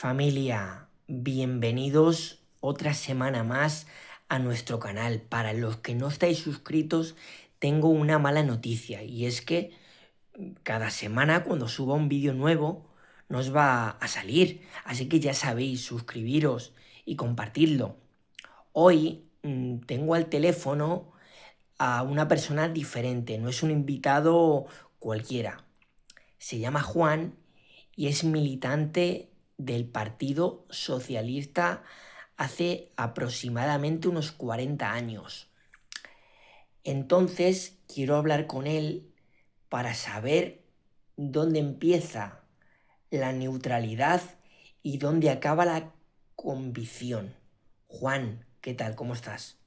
Familia, bienvenidos otra semana más a nuestro canal. Para los que no estáis suscritos, tengo una mala noticia y es que cada semana cuando suba un vídeo nuevo nos va a salir. Así que ya sabéis, suscribiros y compartidlo. Hoy tengo al teléfono a una persona diferente, no es un invitado cualquiera. Se llama Juan y es militante del Partido Socialista hace aproximadamente unos 40 años. Entonces quiero hablar con él para saber dónde empieza la neutralidad y dónde acaba la convicción. Juan, ¿qué tal? ¿Cómo estás?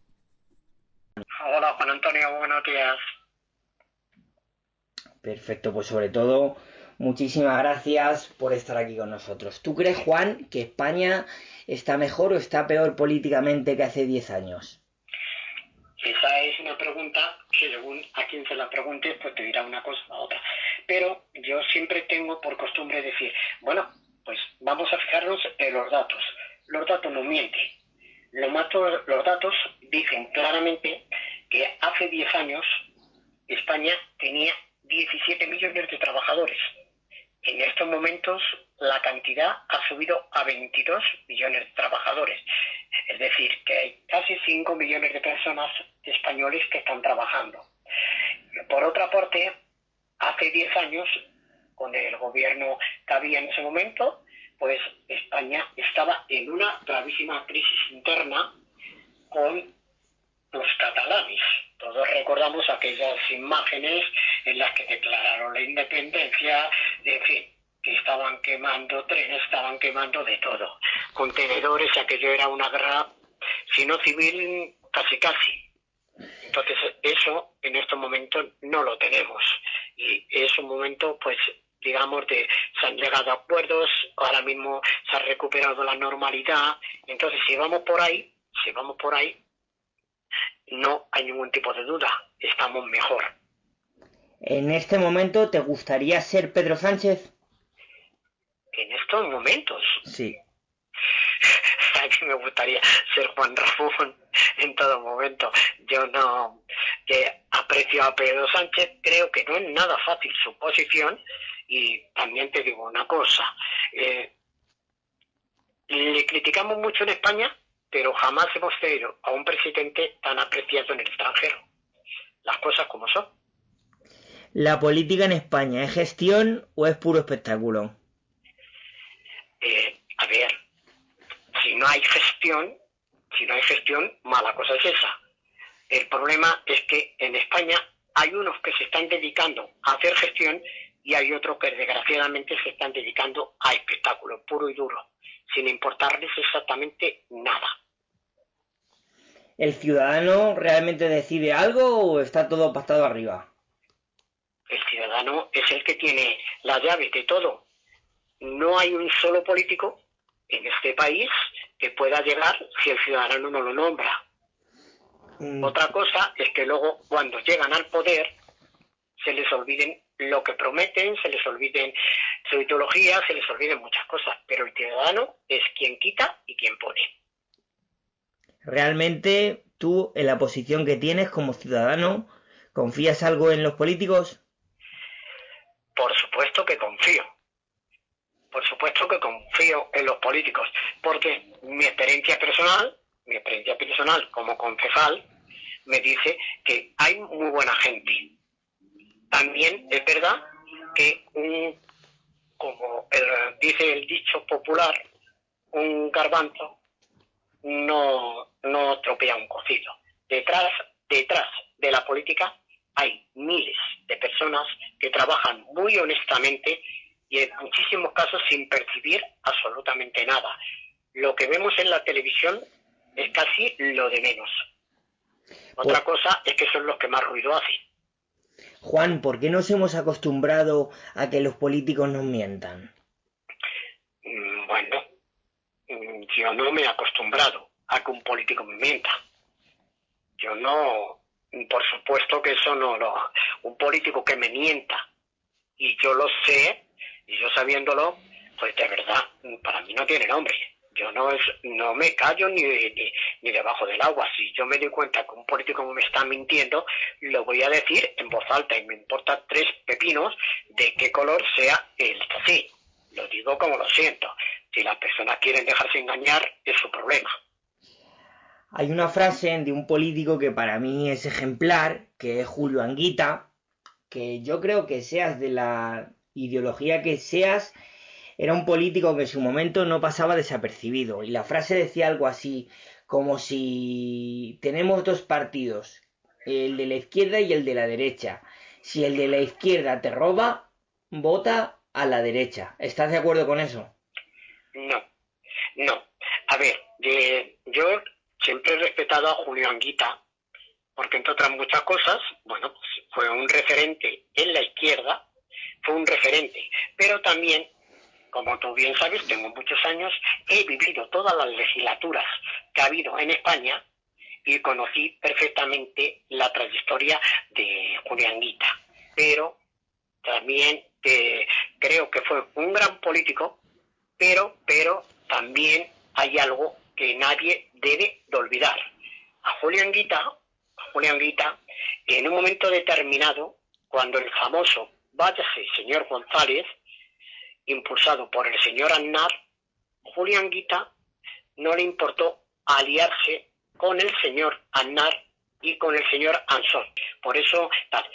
Hola Juan Antonio, buenos días. Perfecto, pues sobre todo, muchísimas gracias por estar aquí con nosotros. ¿Tú crees, Juan, que España está mejor o está peor políticamente que hace 10 años? Esa es una pregunta que según a quien se la preguntes, pues te dirá una cosa o otra. Pero yo siempre tengo por costumbre decir, bueno, pues vamos a fijarnos en los datos. Los datos no mienten. Los datos dicen claramente que hace 10 años España tenía 17 millones de trabajadores. En estos momentos la cantidad ha subido a 22 millones de trabajadores. Es decir, que hay casi 5 millones de personas españoles que están trabajando. Por otra parte, hace 10 años, con el gobierno que había en ese momento, pues España estaba en una gravísima crisis interna con los catalanes. Todos recordamos aquellas imágenes en las que declararon la independencia, en fin, que estaban quemando trenes, estaban quemando de todo. Contenedores, aquello era una guerra, si no civil, casi casi. Entonces, eso en estos momentos no lo tenemos. Y es un momento, pues, digamos, se han llegado a acuerdos, ahora mismo se ha recuperado la normalidad. Entonces, si vamos por ahí, no hay ningún tipo de duda, estamos mejor. ¿En este momento te gustaría ser Pedro Sánchez? En estos momentos, Sí. a mí me gustaría ser Juan Ramón en todo momento. Yo no que aprecio a Pedro Sánchez, creo que no es nada fácil su posición y también te digo una cosa, le criticamos mucho en España, pero jamás hemos tenido a un presidente tan apreciado en el extranjero. Las cosas como son. ¿La política en España es gestión o es puro espectáculo? A ver, si no hay gestión, mala cosa es esa. El problema es que en España hay unos que se están dedicando a hacer gestión y hay otros que desgraciadamente se están dedicando a espectáculo puro y duro, sin importarles exactamente nada. ¿El ciudadano realmente decide algo o está todo pactado arriba? El ciudadano es el que tiene la llave de todo. No hay un solo político en este país que pueda llegar si el ciudadano no lo nombra. Otra cosa es que luego, cuando llegan al poder, se les olviden lo que prometen, se les olviden su ideología, se les olviden muchas cosas. Pero el ciudadano es quien quita y quien pone. ¿Realmente tú, en la posición que tienes como ciudadano, confías algo en los políticos? Por supuesto que confío. Por supuesto que confío en los políticos. Porque mi experiencia personal como concejal, me dice que hay muy buena gente. También es verdad que como dice el dicho popular, un garbanzo no tropea un cocido. Detrás de la política hay miles de personas que trabajan muy honestamente y en muchísimos casos sin percibir absolutamente nada. Lo que vemos en la televisión es casi lo de menos. Otra cosa es que son los que más ruido hacen. Juan, ¿por qué nos hemos acostumbrado a que los políticos nos mientan? Bueno, yo no me he acostumbrado a que un político me mienta. Yo no, por supuesto que eso no lo... Un político que me mienta y yo lo sé, y yo sabiéndolo, Pues de verdad, para mí no tiene nombre. Yo no me callo ni debajo del agua. Si yo me doy cuenta que un político me está mintiendo, lo voy a decir en voz alta y me importa tres pepinos de qué color sea el así. Lo digo como lo siento. Si las personas quieren dejarse engañar, es su problema. Hay una frase de un político que para mí es ejemplar, que es Julio Anguita, que yo creo que seas de la ideología que seas, era un político que en su momento no pasaba desapercibido. Y la frase decía algo así, como si tenemos dos partidos, el de la izquierda y el de la derecha. Si el de la izquierda te roba, vota a la derecha. ¿Estás de acuerdo con eso? No, no. A ver, yo siempre he respetado a Julio Anguita, porque entre otras muchas cosas, bueno, pues fue un referente en la izquierda, fue un referente, pero también, como tú bien sabes, tengo muchos años, he vivido todas las legislaturas que ha habido en España y conocí perfectamente la trayectoria de Julio Anguita, pero también creo que fue un gran político, pero también hay algo que nadie debe de olvidar. A Julián Guita, en un momento determinado, cuando el famoso váyase señor González, impulsado por el señor Aznar, Julián Guita no le importó aliarse con el señor Aznar y con el señor Ansón. Por eso, tal.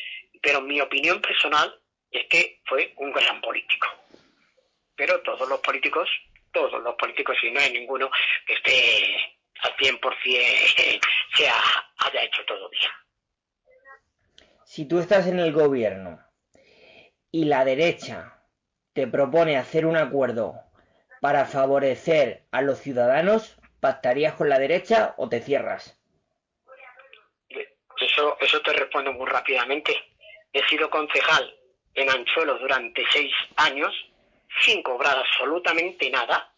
Pero mi opinión personal es que fue un gran político. Pero todos los políticos, y no hay ninguno que esté al 100% haya hecho todo bien. Si tú estás en el gobierno y la derecha te propone hacer un acuerdo para favorecer a los ciudadanos, ¿pactarías con la derecha o te cierras? Eso te respondo muy rápidamente. He sido concejal en Anchuelo durante 6 años sin cobrar absolutamente nada,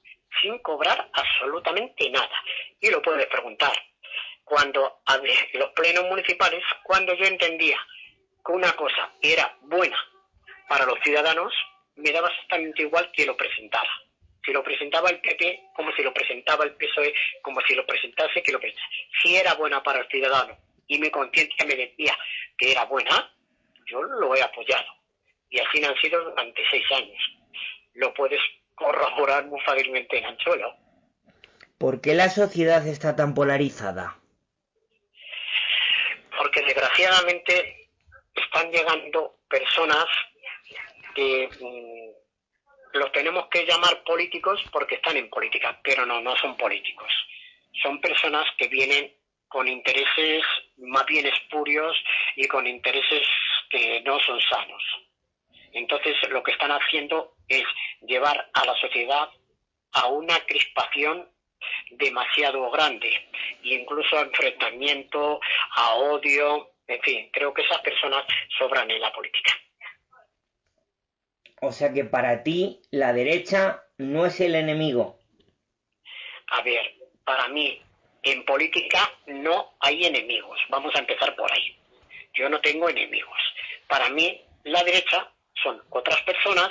Y lo puedes preguntar. Cuando los plenos municipales, cuando yo entendía que una cosa era buena para los ciudadanos, me daba exactamente igual que lo presentara. Si lo presentaba el PP, como si lo presentaba el PSOE, como si lo presentase, que lo presentase. Si era buena para el ciudadano y mi conciencia me decía que era buena, yo lo he apoyado. Y así han sido durante 6 años. Lo puedes corroborar muy fácilmente en Anchuelo. ¿Por qué la sociedad está tan polarizada? Porque desgraciadamente están llegando personas que los tenemos que llamar políticos porque están en política, pero no son políticos. Son personas que vienen con intereses más bien espurios y con intereses que no son sanos. Entonces lo que están haciendo es llevar a la sociedad a una crispación demasiado grande, e incluso a enfrentamiento, a odio, en fin, creo que esas personas sobran en la política. O sea que para ti la derecha no es el enemigo. A ver, para mí en política no hay enemigos, vamos a empezar por ahí. Yo no tengo enemigos. Para mí la derecha son otras personas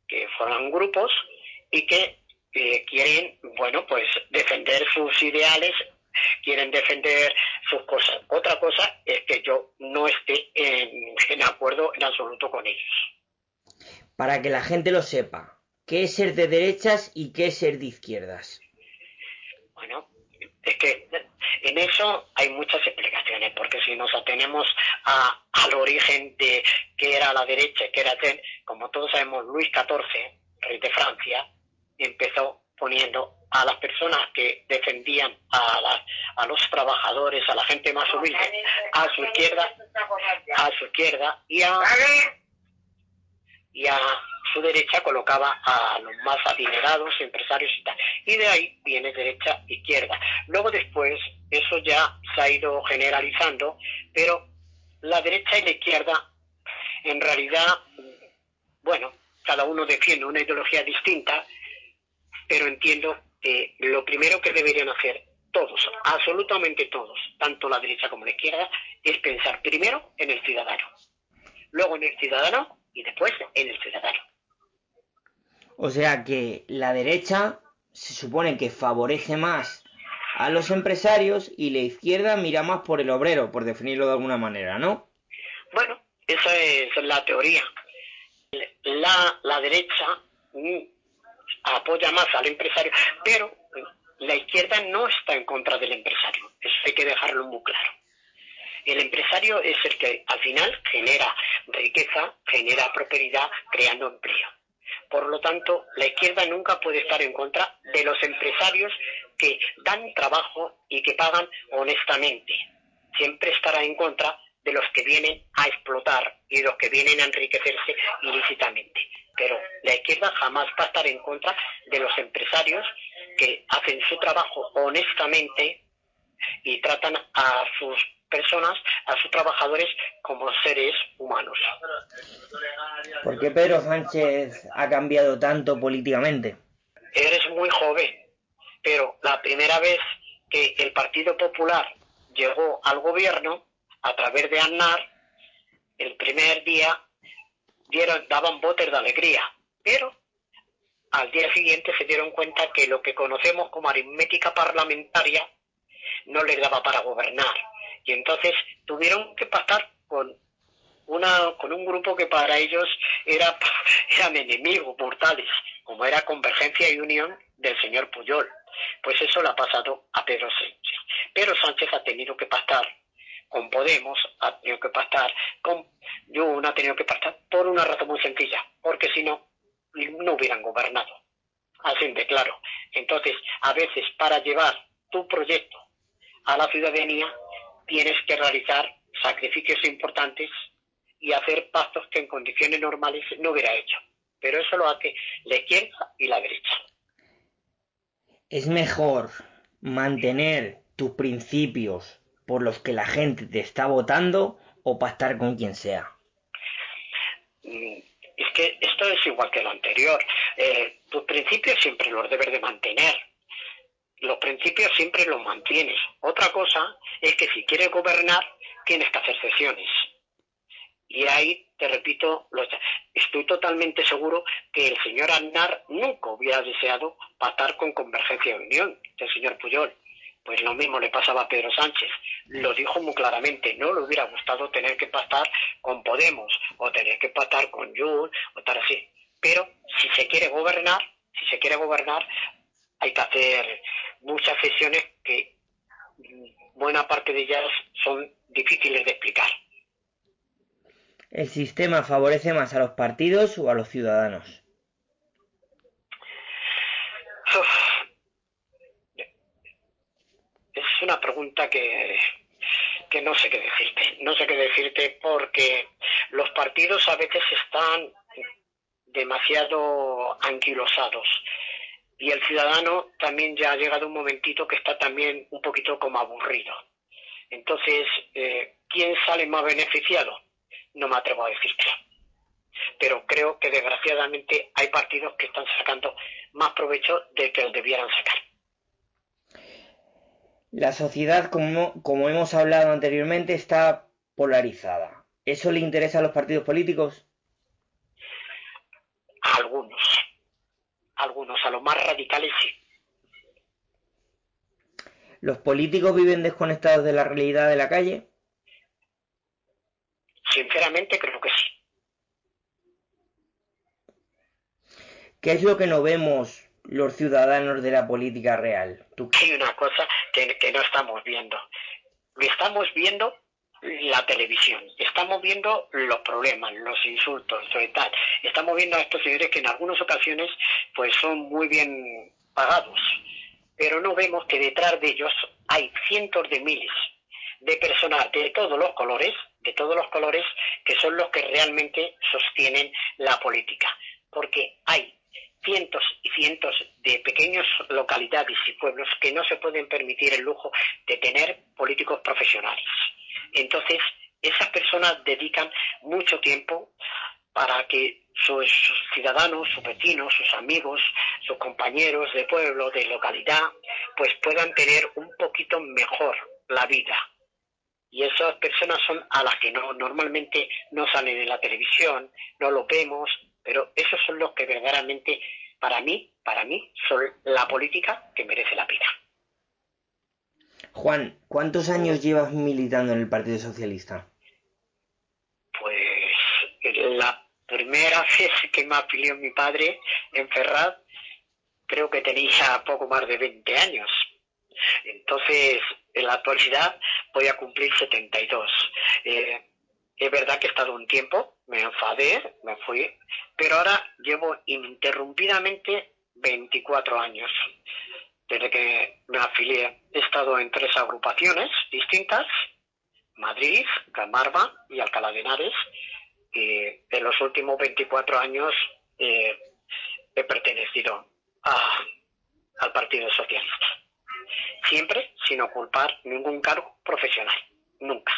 que forman grupos y que quieren, bueno, pues defender sus ideales, quieren defender sus cosas. Otra cosa es que yo no esté en acuerdo en absoluto con ellos. Para que la gente lo sepa, ¿qué es ser de derechas y qué es ser de izquierdas? Bueno, es que en eso hay muchas explicaciones, porque si nos atenemos al origen de qué era la derecha, qué era como todos sabemos, Luis XIV, rey de Francia, empezó poniendo a las personas que defendían a los trabajadores, a la gente más humilde, a su izquierda y a su derecha colocaba a los más adinerados, empresarios y tal. Y de ahí viene derecha, izquierda. Luego después eso ya se ha ido generalizando, pero la derecha y la izquierda en realidad, bueno, cada uno defiende una ideología distinta, pero entiendo que lo primero que deberían hacer todos, absolutamente todos, tanto la derecha como la izquierda, es pensar primero en el ciudadano, luego en el ciudadano y después en el ciudadano. O sea que la derecha se supone que favorece más a los empresarios y la izquierda mira más por el obrero, por definirlo de alguna manera, ¿no? Bueno, esa es la teoría. La derecha apoya más al empresario, pero la izquierda no está en contra del empresario. Eso hay que dejarlo muy claro. El empresario es el que al final genera riqueza, genera prosperidad, creando empleo. Por lo tanto, la izquierda nunca puede estar en contra de los empresarios que dan trabajo y que pagan honestamente. Siempre estará en contra de los que vienen a explotar y los que vienen a enriquecerse ilícitamente. Pero la izquierda jamás va a estar en contra de los empresarios que hacen su trabajo honestamente y tratan a sus personas, a sus trabajadores, como seres humanos. ¿Por qué Pedro Sánchez ha cambiado tanto políticamente? Eres muy joven, pero la primera vez que el Partido Popular llegó al gobierno a través de Aznar, el primer día daban votos de alegría, pero al día siguiente se dieron cuenta que lo que conocemos como aritmética parlamentaria no les daba para gobernar, y entonces tuvieron que pactar con un grupo que para ellos eran enemigos mortales, como era Convergencia y Unión del señor Pujol. Pues eso le ha pasado a Pedro Sánchez. Pedro Sánchez ha tenido que pactar con Podemos, ha tenido que pactar con Jun, ha tenido que pactar por una razón muy sencilla, porque si no, no hubieran gobernado. Así de claro. Entonces, a veces para llevar tu proyecto a la ciudadanía tienes que realizar sacrificios importantes y hacer pactos que en condiciones normales no hubiera hecho. Pero eso lo hace la izquierda y la derecha. ¿Es mejor mantener tus principios por los que la gente te está votando o pactar con quien sea? Es que esto es igual que lo anterior. Tus principios siempre los debes de mantener. Los principios siempre los mantienes. Otra cosa es que si quieres gobernar, tienes que hacer cesiones. Y ahí, te repito, estoy totalmente seguro que el señor Aznar nunca hubiera deseado pactar con Convergencia y Unión del señor Pujol. Pues lo mismo le pasaba a Pedro Sánchez. Lo dijo muy claramente, no le hubiera gustado tener que pactar con Podemos o tener que pactar con Jun o tal así. Pero si se quiere gobernar, hay que hacer muchas sesiones que buena parte de ellas son difíciles de explicar. ¿El sistema favorece más a los partidos o a los ciudadanos? Es una pregunta que no sé qué decirte. No sé qué decirte porque los partidos a veces están demasiado anquilosados. Y el ciudadano también ya ha llegado un momentito que está también un poquito como aburrido. Entonces, ¿quién sale más beneficiado? No me atrevo a decírtelo. Pero creo que desgraciadamente hay partidos que están sacando más provecho de que debieran sacar. La sociedad, como hemos hablado anteriormente, está polarizada. ¿Eso le interesa a los partidos políticos? Algunos, a los más radicales sí. ¿Los políticos viven desconectados de la realidad de la calle? Sinceramente creo que sí. ¿Qué es lo que no vemos los ciudadanos de la política real? Hay una cosa que no estamos viendo. Estamos viendo la televisión, estamos viendo los problemas, los insultos, tal. Estamos viendo a estos señores que en algunas ocasiones pues son muy bien pagados, pero no vemos que detrás de ellos hay cientos de miles de personas de todos los colores, que son los que realmente sostienen la política, porque hay cientos y cientos de pequeñas localidades y pueblos que no se pueden permitir el lujo de tener políticos profesionales. Entonces, esas personas dedican mucho tiempo para que sus ciudadanos, sus vecinos, sus amigos, sus compañeros de pueblo, de localidad, pues puedan tener un poquito mejor la vida. Y esas personas son a las que normalmente no salen en la televisión, no lo vemos, pero esos son los que verdaderamente para mí, son la política que merece la pena. Juan, ¿cuántos años llevas militando en el Partido Socialista? Pues la primera vez que me afilió mi padre en Ferraz, creo que tenía poco más de 20 años. Entonces, en la actualidad voy a cumplir 72. Es verdad que he estado un tiempo, me enfadé, me fui, pero ahora llevo ininterrumpidamente 24 años. Desde que me afilié he estado en 3 agrupaciones distintas: Madrid, Camarga y Alcalá de Henares. Y en los últimos 24 años he pertenecido al Partido Socialista. Siempre sin ocupar ningún cargo profesional. Nunca.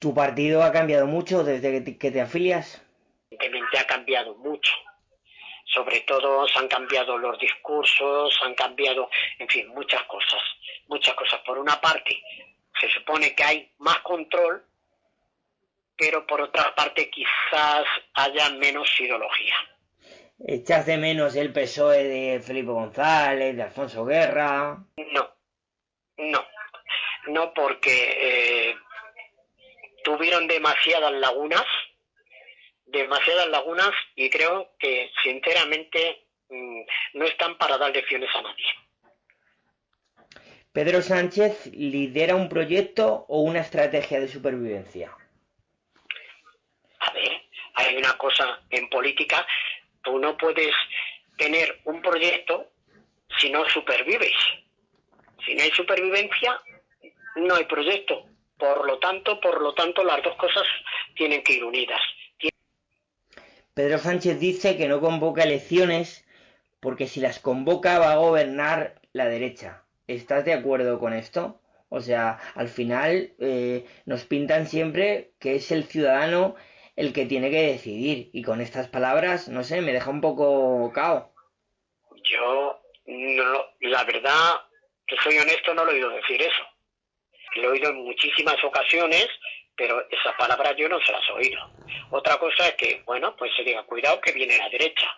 ¿Tu partido ha cambiado mucho desde que te afilias? Evidentemente ha cambiado mucho. Sobre todo se han cambiado los discursos, han cambiado, en fin, muchas cosas. Muchas cosas. Por una parte, se supone que hay más control, pero por otra parte quizás haya menos ideología. ¿Echas de menos el PSOE de Felipe González, de Alfonso Guerra? No, porque tuvieron demasiadas lagunas y creo que sinceramente no están para dar lecciones a nadie. ¿Pedro Sánchez lidera un proyecto o una estrategia de supervivencia? A ver, hay una cosa en política: tú no puedes tener un proyecto si no supervives. Si no hay supervivencia, no hay proyecto. Por lo tanto, las dos cosas tienen que ir unidas. Pedro Sánchez dice que no convoca elecciones porque si las convoca va a gobernar la derecha. ¿Estás de acuerdo con esto? O sea, al final nos pintan siempre que es el ciudadano el que tiene que decidir. Y con estas palabras, no sé, me deja un poco cao. Yo, no, la verdad, que soy honesto, no lo he oído decir eso. Lo he oído en muchísimas ocasiones, pero esas palabras yo no se las he oído. Otra cosa es que, bueno, pues se diga, cuidado que viene la derecha.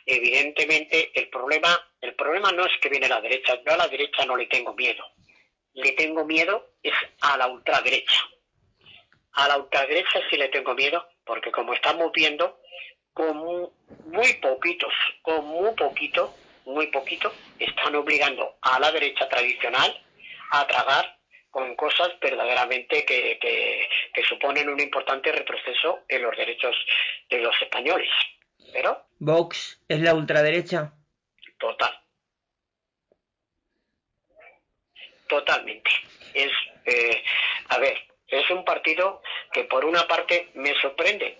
Evidentemente, el problema no es que viene la derecha. Yo a la derecha no le tengo miedo. Le tengo miedo es a la ultraderecha. A la ultraderecha sí le tengo miedo, porque como estamos viendo, con muy poquito, están obligando a la derecha tradicional a tragar con cosas verdaderamente que suponen un importante retroceso en los derechos de los españoles. Pero ¿Vox es la ultraderecha? Totalmente. Es un partido que por una parte me sorprende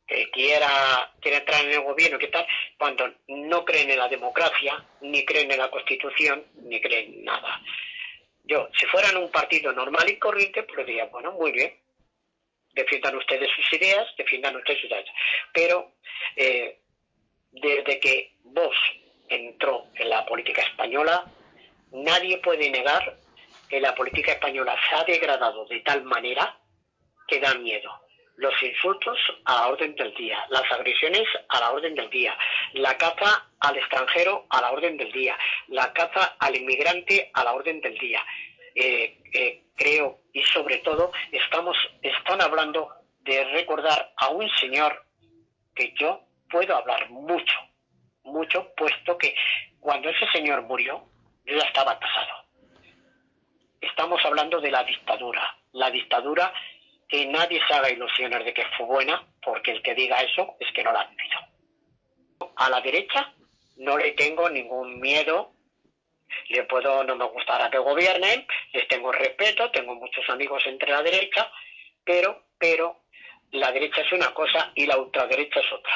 que quiera entrar en el gobierno, ¿qué tal? Cuando no creen en la democracia, ni creen en la Constitución, ni creen en nada. Yo, si fueran un partido normal y corriente, pues diría, bueno, muy bien, defiendan ustedes sus ideas, pero desde que Vox entró en la política española, nadie puede negar que la política española se ha degradado de tal manera que da miedo. Los insultos a la orden del día, las agresiones a la orden del día, la caza al extranjero a la orden del día, la caza al inmigrante a la orden del día. Creo, y sobre todo, están hablando de recordar a un señor que yo puedo hablar mucho, puesto que cuando ese señor murió, yo ya estaba casado. Estamos hablando de la dictadura que nadie se haga ilusiones de que fue buena, porque el que diga eso es que no la ha vivido. A la derecha no le tengo ningún miedo, no me gustará que gobiernen, les tengo respeto, tengo muchos amigos entre la derecha, pero la derecha es una cosa y la ultraderecha es otra.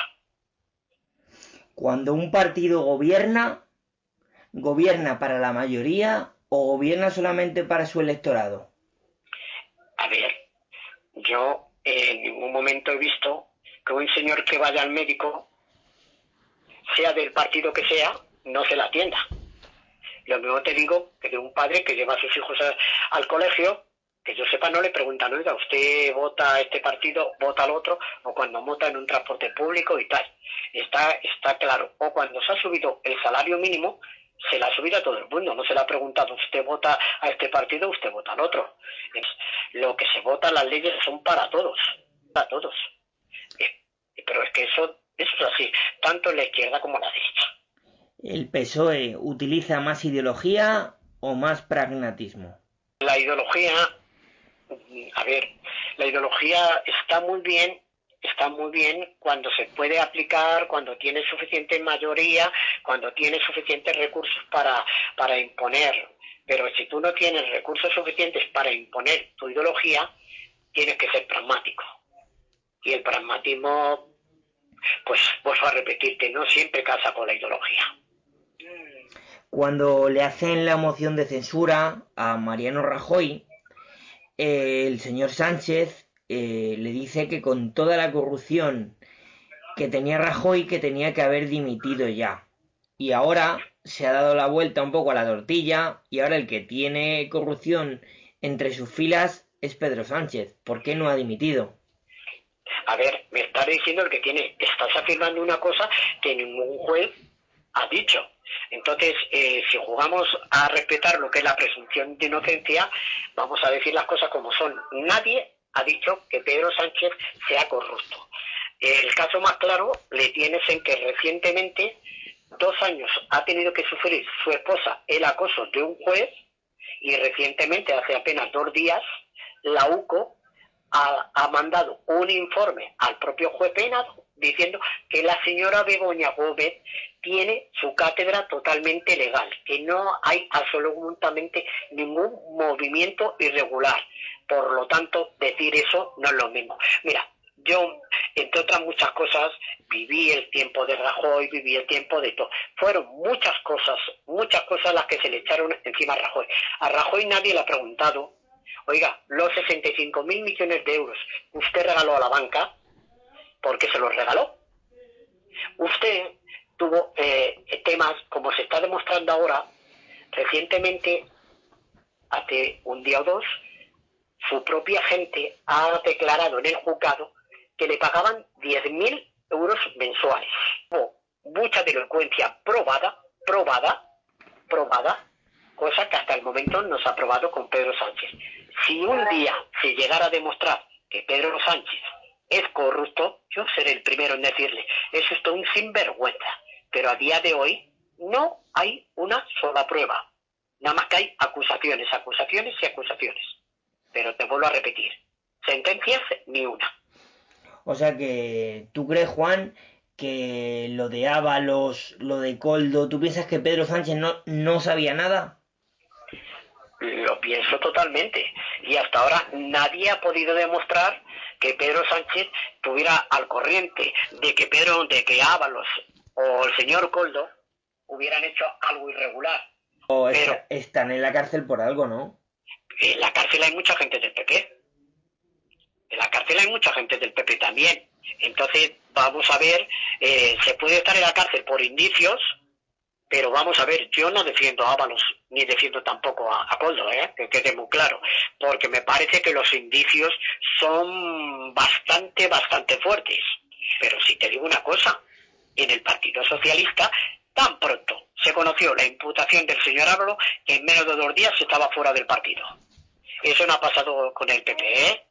Cuando un partido ¿gobierna para la mayoría o gobierna solamente para su electorado? A ver, yo en ningún momento he visto que un señor que vaya al médico, sea del partido que sea, no se la atienda. Lo mismo te digo que de un padre que lleva a sus hijos al colegio Que yo sepa, no le preguntan, oiga, ¿usted vota a este partido, vota al otro? O cuando vota en un transporte público y tal. Está claro. O cuando se ha subido el salario mínimo, se la ha subido a todo el mundo. No se le ha preguntado, ¿usted vota a este partido, usted vota al otro? Lo que se vota, las leyes son para todos. Para todos. Pero es que eso es así, tanto en la izquierda como en la derecha. ¿El PSOE utiliza más ideología o más pragmatismo? La ideología, a ver, la ideología está muy bien cuando se puede aplicar, cuando tiene suficiente mayoría, cuando tiene suficientes recursos para imponer. Pero si tú no tienes recursos suficientes para imponer tu ideología, tienes que ser pragmático. Y el pragmatismo, pues vuelvo a repetirte, no siempre casa con la ideología. Cuando le hacen la moción de censura a Mariano Rajoy, el señor Sánchez le dice que con toda la corrupción que tenía Rajoy, que tenía que haber dimitido ya. Y ahora se ha dado la vuelta un poco a la tortilla y ahora el que tiene corrupción entre sus filas es Pedro Sánchez. ¿Por qué no ha dimitido? A ver, me estás diciendo estás afirmando una cosa que ningún juez ha dicho. Entonces, si jugamos a respetar lo que es la presunción de inocencia, vamos a decir las cosas como son. Nadie ha dicho que Pedro Sánchez sea corrupto. El caso más claro le tienes en que recientemente, 2 años, ha tenido que sufrir su esposa el acoso de un juez y recientemente, hace apenas 2 días, la UCO ha mandado un informe al propio juez penado diciendo que la señora Begoña Gómez tiene su cátedra totalmente legal, que no hay absolutamente ningún movimiento irregular. Por lo tanto, decir eso no es lo mismo. Mira, yo, entre otras muchas cosas, viví el tiempo de Rajoy, viví el tiempo de todo. Fueron muchas cosas las que se le echaron encima a Rajoy. A Rajoy nadie le ha preguntado, oiga, los 65.000 millones de euros que usted regaló a la banca, ¿por qué se los regaló? Usted tuvo temas, como se está demostrando ahora, recientemente, hace un día o 2, su propia gente ha declarado en el juzgado que le pagaban 10.000 euros mensuales. Hubo mucha delincuencia probada, cosa que hasta el momento no se ha probado con Pedro Sánchez. Si un día se llegara a demostrar que Pedro Sánchez es corrupto, yo seré el primero en decirle, es usted un sinvergüenza. Pero a día de hoy no hay una sola prueba. Nada más que hay acusaciones. Pero te vuelvo a repetir, sentencias ni una. O sea que, ¿tú crees, Juan, que lo de Ábalos, lo de Koldo, ¿tú piensas que Pedro Sánchez no sabía nada? Lo pienso totalmente. Y hasta ahora nadie ha podido demostrar que Pedro Sánchez estuviera al corriente de que Ábalos o el señor Koldo hubieran hecho algo irregular. Pero están en la cárcel por algo, ¿no? En la cárcel hay mucha gente del PP. En la cárcel hay mucha gente del PP también. Entonces, vamos a ver, se puede estar en la cárcel por indicios, pero vamos a ver, yo no defiendo a Ábalos, ni defiendo tampoco a Koldo, que quede muy claro, porque me parece que los indicios son bastante fuertes. Pero si te digo una cosa, en el Partido Socialista, tan pronto se conoció la imputación del señor Ábalos, que en menos de 2 días se estaba fuera del partido. Eso no ha pasado con el PP, ¿eh?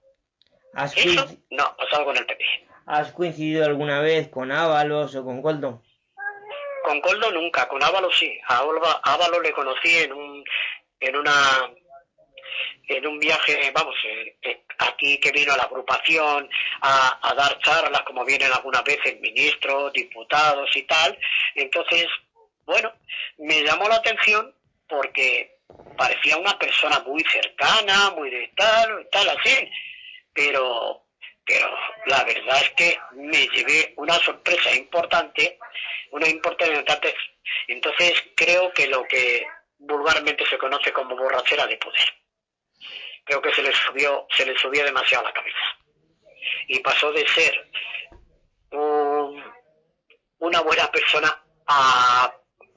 Eso no ha pasado con el PP. ¿Has coincidido alguna vez con Ábalos o con Koldo? Con Koldo nunca, con Ábalos sí. A Ábalos le conocí en un viaje, aquí que vino a la agrupación a dar charlas, como vienen algunas veces ministros, diputados y tal. Entonces, bueno, me llamó la atención porque parecía una persona muy cercana, muy de tal así, pero la verdad es que me llevé una sorpresa importante. Entonces creo que lo que vulgarmente se conoce como borrachera de poder, creo que se le subió demasiado a la cabeza y pasó de ser una buena persona a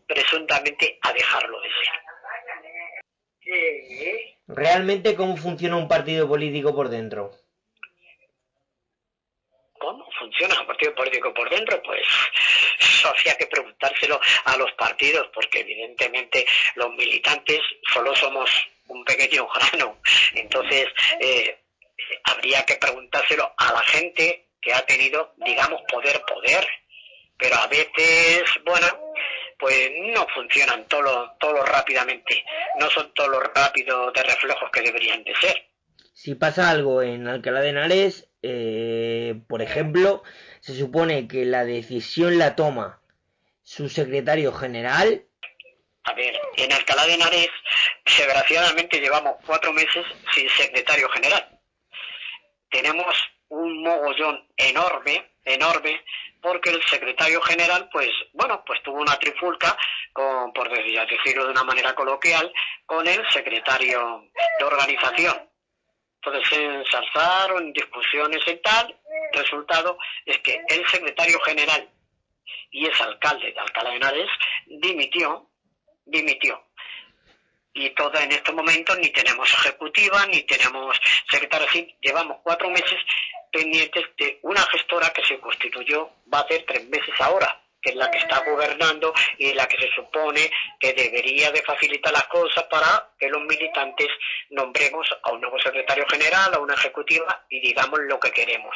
presuntamente a dejarlo de ser. ¿Realmente cómo funciona un partido político por dentro? ¿Cómo funciona un partido político por dentro? Pues eso habría que preguntárselo a los partidos, porque evidentemente los militantes solo somos un pequeño grano. Entonces, habría que preguntárselo a la gente que ha tenido, digamos, poder. Pero a veces, bueno, pues no funcionan todo rápidamente. No son todos los rápidos de reflejos que deberían de ser. Si pasa algo en Alcalá de Henares, por ejemplo, se supone que la decisión la toma su secretario general. A ver, en Alcalá de Henares, desgraciadamente llevamos 4 meses sin secretario general. Tenemos un mogollón enorme, porque el secretario general, pues, bueno, pues tuvo una trifulca, por decirlo de una manera coloquial, con el secretario de organización. Entonces se ensalzaron discusiones y tal. Resultado es que el secretario general y es alcalde de Alcalá de Henares dimitió. Y todo en estos momentos ni tenemos ejecutiva, ni tenemos secretaria. Así llevamos 4 meses pendientes de una gestora que se constituyó, va a hacer 3 meses ahora, que es la que está gobernando y la que se supone que debería de facilitar las cosas para que los militantes nombremos a un nuevo secretario general, a una ejecutiva y digamos lo que queremos.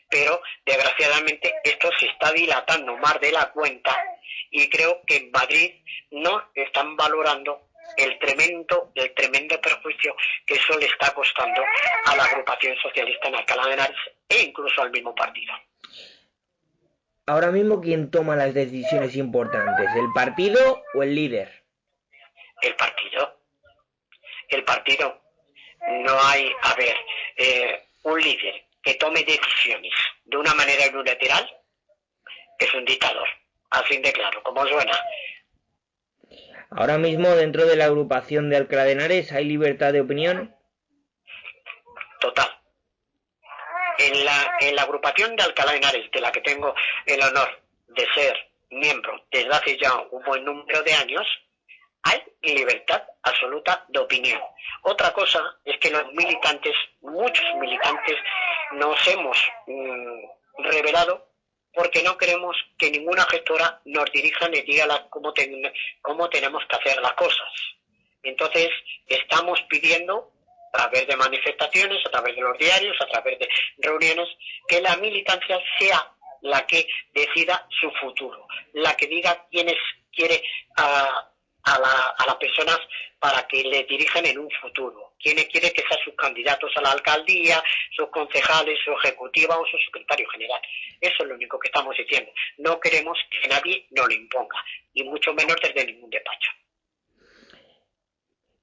Pero desgraciadamente esto se está dilatando más de la cuenta y creo que en Madrid no están valorando el tremendo perjuicio que eso le está costando a la agrupación socialista en Alcalá de Henares e incluso al mismo partido. Ahora mismo, ¿quién toma las decisiones importantes? ¿El partido o el líder? El partido. No hay, un líder que tome decisiones de una manera unilateral es un dictador, así de claro, como suena. Ahora mismo, dentro de la agrupación de Alcalá de Henares, ¿hay libertad de opinión? Total. En la agrupación de Alcalá de Henares, de la que tengo el honor de ser miembro desde hace ya un buen número de años, hay libertad absoluta de opinión. Otra cosa es que los militantes, muchos militantes, nos hemos revelado porque no queremos que ninguna gestora nos dirija ni diga cómo tenemos que hacer las cosas. Entonces, estamos pidiendo, a través de manifestaciones, a través de los diarios, a través de reuniones, que la militancia sea la que decida su futuro, la que diga quiénes quiere a las personas para que le dirijan en un futuro, quiénes quiere que sean sus candidatos a la alcaldía, sus concejales, su ejecutiva o su secretario general. Eso es lo único que estamos diciendo. No queremos que nadie nos lo imponga, y mucho menos desde ningún despacho.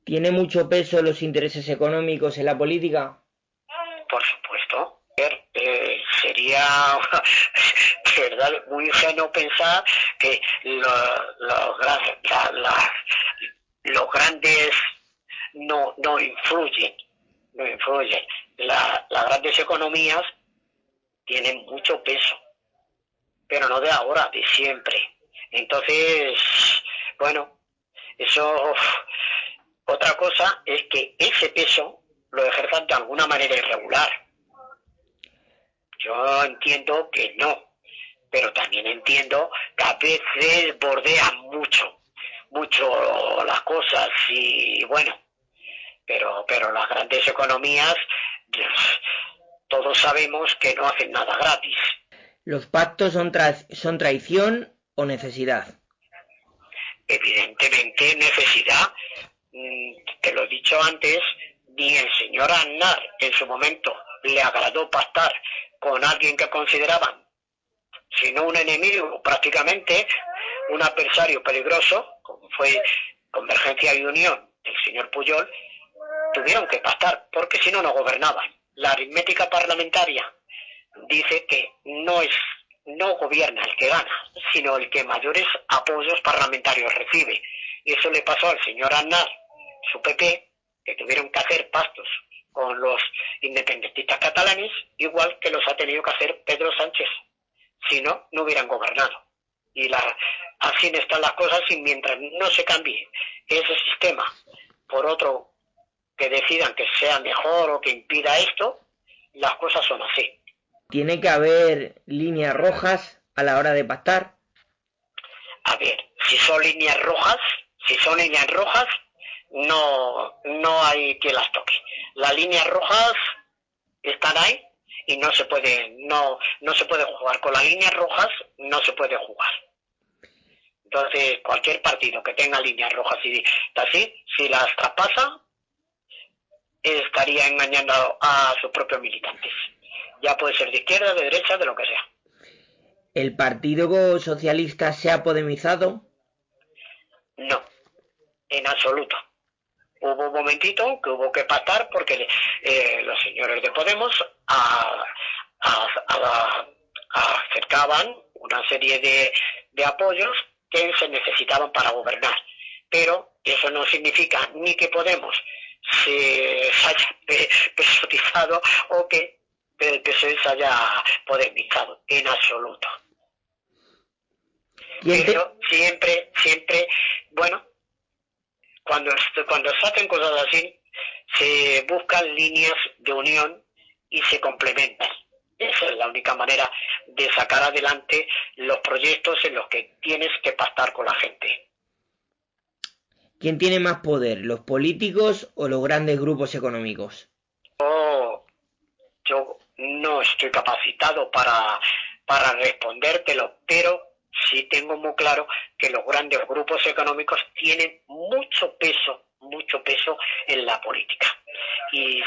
¿Tiene mucho peso los intereses económicos en la política? Por supuesto. Sería de verdad muy ingenuo pensar que los grandes no influyen. Las grandes economías tienen mucho peso, pero no de ahora, de siempre. Entonces, bueno, eso. Otra cosa es que ese peso lo ejerzan de alguna manera irregular. Yo entiendo que no, pero también entiendo que a veces bordean mucho las cosas y bueno, pero las grandes economías, todos sabemos que no hacen nada gratis. ¿Los pactos son traición o necesidad? Evidentemente necesidad. Te lo he dicho antes, ni el señor Aznar en su momento le agradó pactar con alguien que consideraban, sino un enemigo prácticamente, un adversario peligroso, como fue Convergencia y Unión, el señor Pujol. Tuvieron que pactar, porque si no, no gobernaban. La aritmética parlamentaria dice que no gobierna el que gana, sino el que mayores apoyos parlamentarios recibe. Y eso le pasó al señor Aznar, su PP, que tuvieron que hacer pactos con los independentistas catalanes, igual que los ha tenido que hacer Pedro Sánchez. Si no, no hubieran gobernado. Y así están las cosas, y mientras no se cambie ese sistema por otro que decidan que sea mejor o que impida esto, las cosas son así. ¿Tiene que haber líneas rojas a la hora de pactar? A ver, si son líneas rojas, no hay quien las toque. Las líneas rojas están ahí y no se puede jugar. Con las líneas rojas no se puede jugar. Entonces, cualquier partido que tenga líneas rojas y así, si las traspasa, estaría engañando a sus propios militantes. Ya puede ser de izquierda, de derecha, de lo que sea. ¿El Partido Socialista se ha podemizado? No, en absoluto. Hubo un momentito que hubo que pactar porque los señores de Podemos acercaban una serie de apoyos que se necesitaban para gobernar. Pero eso no significa ni que Podemos se haya pesotizado o que el PSOE se haya podemizado, en absoluto. Pero siempre, bueno, cuando se hacen cosas así, se buscan líneas de unión y se complementan. Esa es la única manera de sacar adelante los proyectos en los que tienes que pactar con la gente. ¿Quién tiene más poder, los políticos o los grandes grupos económicos? Yo no estoy capacitado para respondértelo, pero sí tengo muy claro que los grandes grupos económicos tienen mucho peso en la política. Y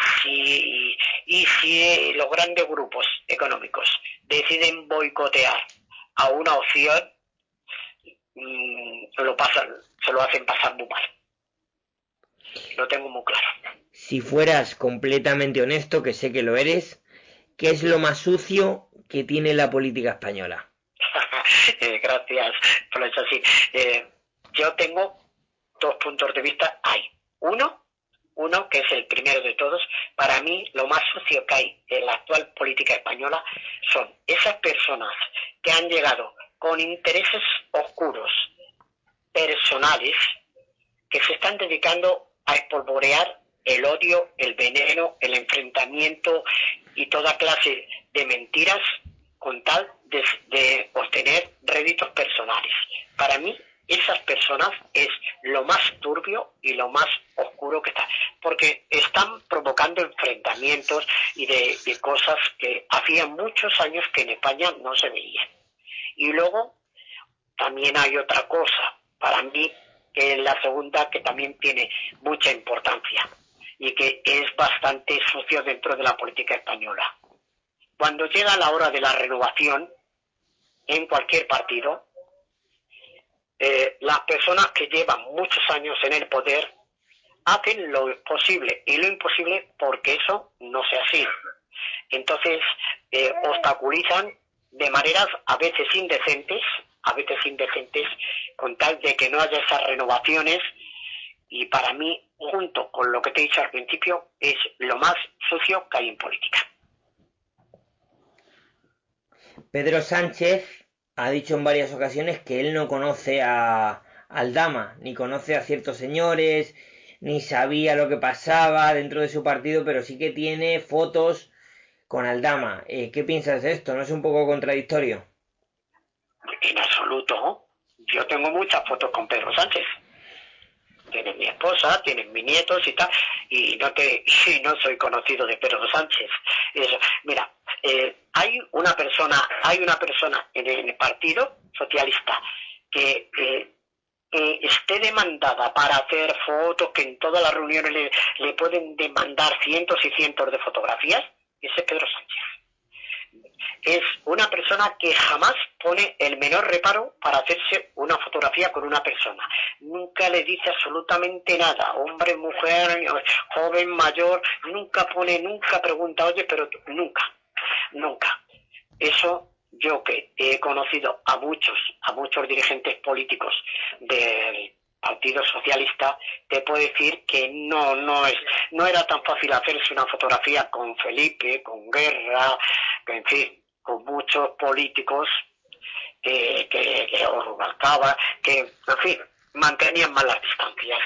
si los grandes grupos económicos deciden boicotear a una opción, se lo hacen pasar muy mal. Lo tengo muy claro. Si fueras completamente honesto, que sé que lo eres, ¿qué es lo más sucio que tiene la política española? Gracias por eso así. Yo tengo dos puntos de vista ahí. Uno que es el primero de todos. Para mí lo más sucio que hay en la actual política española son esas personas que han llegado con intereses oscuros, personales, que se están dedicando a espolvorear el odio, el veneno, el enfrentamiento y toda clase de mentiras con tal de obtener réditos personales. Para mí, esas personas es lo más turbio y lo más oscuro que está, porque están provocando enfrentamientos y de cosas que hacía muchos años que en España no se veían. Y luego también hay otra cosa, para mí, que es la segunda, que también tiene mucha importancia y que es bastante sucio dentro de la política española. Cuando llega la hora de la renovación, en cualquier partido, las personas que llevan muchos años en el poder hacen lo posible y lo imposible porque eso no sea así. Entonces, obstaculizan de maneras a veces indecentes, con tal de que no haya esas renovaciones. Y para mí, junto con lo que te he dicho al principio, es lo más sucio que hay en política. Pedro Sánchez ha dicho en varias ocasiones que él no conoce a Aldama, ni conoce a ciertos señores, ni sabía lo que pasaba dentro de su partido, pero sí que tiene fotos con Aldama. ¿Qué piensas de esto? ¿No es un poco contradictorio? En absoluto. Yo tengo muchas fotos con Pedro Sánchez. Tienen mi esposa, tienen mis nietos y tal, y no soy conocido de Pedro Sánchez. Mira, hay una persona en el Partido Socialista que esté demandada para hacer fotos, que en todas las reuniones le pueden demandar cientos y cientos de fotografías, ese es Pedro Sánchez. Es una persona que jamás pone el menor reparo para hacerse una fotografía con una persona. Nunca le dice absolutamente nada. Hombre, mujer, joven, mayor, nunca pregunta, oye, pero nunca. Eso yo que he conocido a muchos dirigentes políticos del Partido Socialista, te puedo decir que no era tan fácil hacerse una fotografía con Felipe, con Guerra, en fin, con muchos políticos que os marcaba, que, en fin, mantenían más las distancias.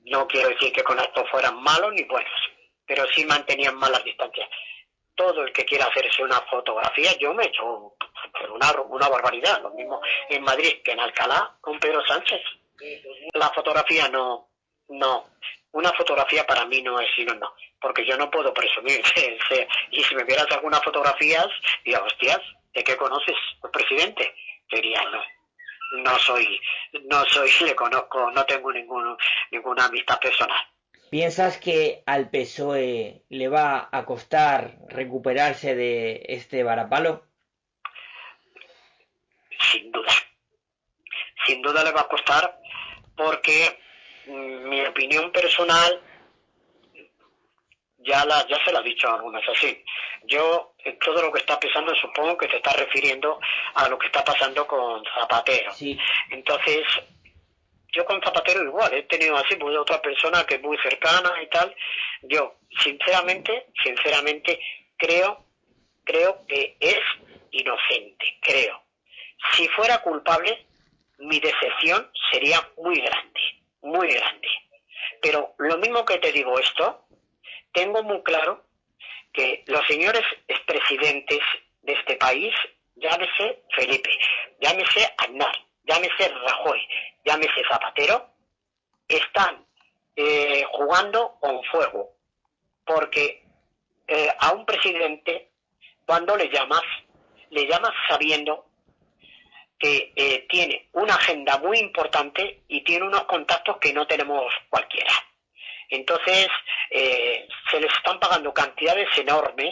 No quiero decir que con esto fueran malos ni buenos, pero sí mantenían malas distancias. Todo el que quiera hacerse una fotografía, yo me he hecho una barbaridad, lo mismo en Madrid que en Alcalá con Pedro Sánchez. La fotografía no, una fotografía para mí no es no, porque yo no puedo presumir y si me vieras algunas fotografías, diría, hostias, ¿de qué conoces al presidente? Diría, no soy, le conozco, no tengo ninguna amistad personal. ¿Piensas que al PSOE le va a costar recuperarse de este varapalo? Sin duda le va a costar, porque mi opinión personal ya se la he dicho a algunas así. Yo, todo lo que está pasando, supongo que te está refiriendo a lo que está pasando con Zapatero. Sí. Entonces, yo con Zapatero igual, he tenido así pues otra persona que es muy cercana y tal. Yo, sinceramente, creo que es inocente, creo. Si fuera culpable, mi decepción sería muy grande, muy grande. Pero lo mismo que te digo esto, tengo muy claro que los señores expresidentes de este país, llámese Felipe, llámese Aznar, llámese Rajoy, llámese Zapatero, están jugando con fuego, porque a un presidente, cuando le llamas sabiendo que tiene una agenda muy importante y tiene unos contactos que no tenemos cualquiera. Entonces, se les están pagando cantidades enormes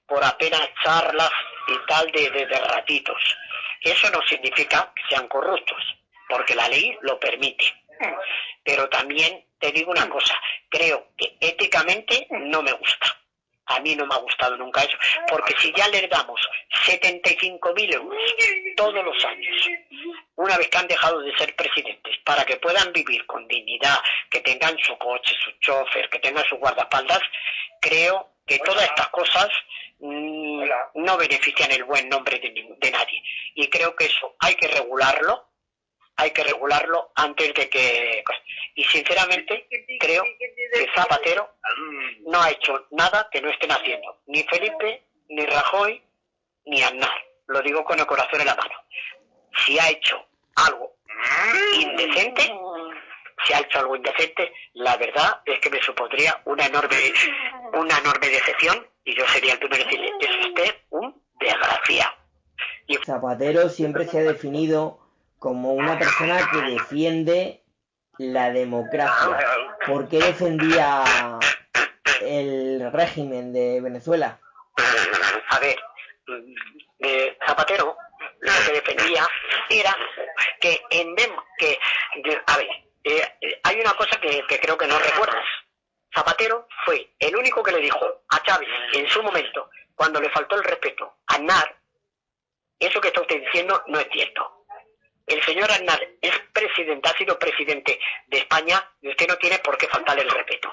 por apenas charlas y tal de ratitos. Eso no significa que sean corruptos, porque la ley lo permite. Pero también te digo una cosa, creo que éticamente no me gusta. A mí no me ha gustado nunca eso, porque si ya les damos 75.000 euros todos los años, una vez que han dejado de ser presidentes, para que puedan vivir con dignidad, que tengan su coche, su chofer, que tengan sus guardaespaldas, creo que todas estas cosas no benefician el buen nombre de nadie. Y creo que eso hay que regularlo antes de que... Y sinceramente creo que Zapatero no ha hecho nada que no estén haciendo ni Felipe, ni Rajoy, ni Aznar. Lo digo con el corazón en la mano. Si ha hecho algo indecente, la verdad es que me supondría una enorme decepción, y yo sería el primero en decirle, es usted un desgraciado. Zapatero siempre se ha definido como una persona que defiende la democracia. ¿Por qué defendía el régimen de Venezuela? A ver, Zapatero lo que defendía era que hay una cosa que creo que no recuerdas. Zapatero fue el único que le dijo a Chávez en su momento, cuando le faltó el respeto a Aznar, eso que está usted diciendo no es cierto. El señor Aznar ha sido presidente de España, y usted no tiene por qué faltarle el respeto.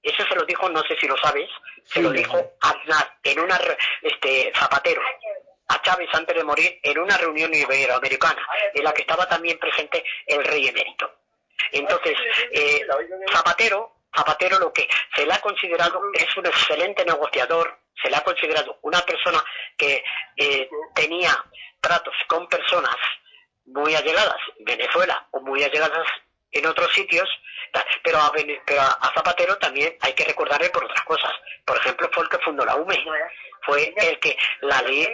Eso se lo dijo, no sé si lo sabes, se lo dijo Aznar Zapatero a Chávez antes de morir en una reunión iberoamericana, en la que estaba también presente el rey emérito. Entonces, Zapatero lo que se le ha considerado es un excelente negociador, se le ha considerado una persona que tenía tratos con personas muy allegadas en Venezuela o muy allegadas en otros sitios, pero a Zapatero también hay que recordarle por otras cosas. Por ejemplo, fue el que fundó la UME, fue el que la ley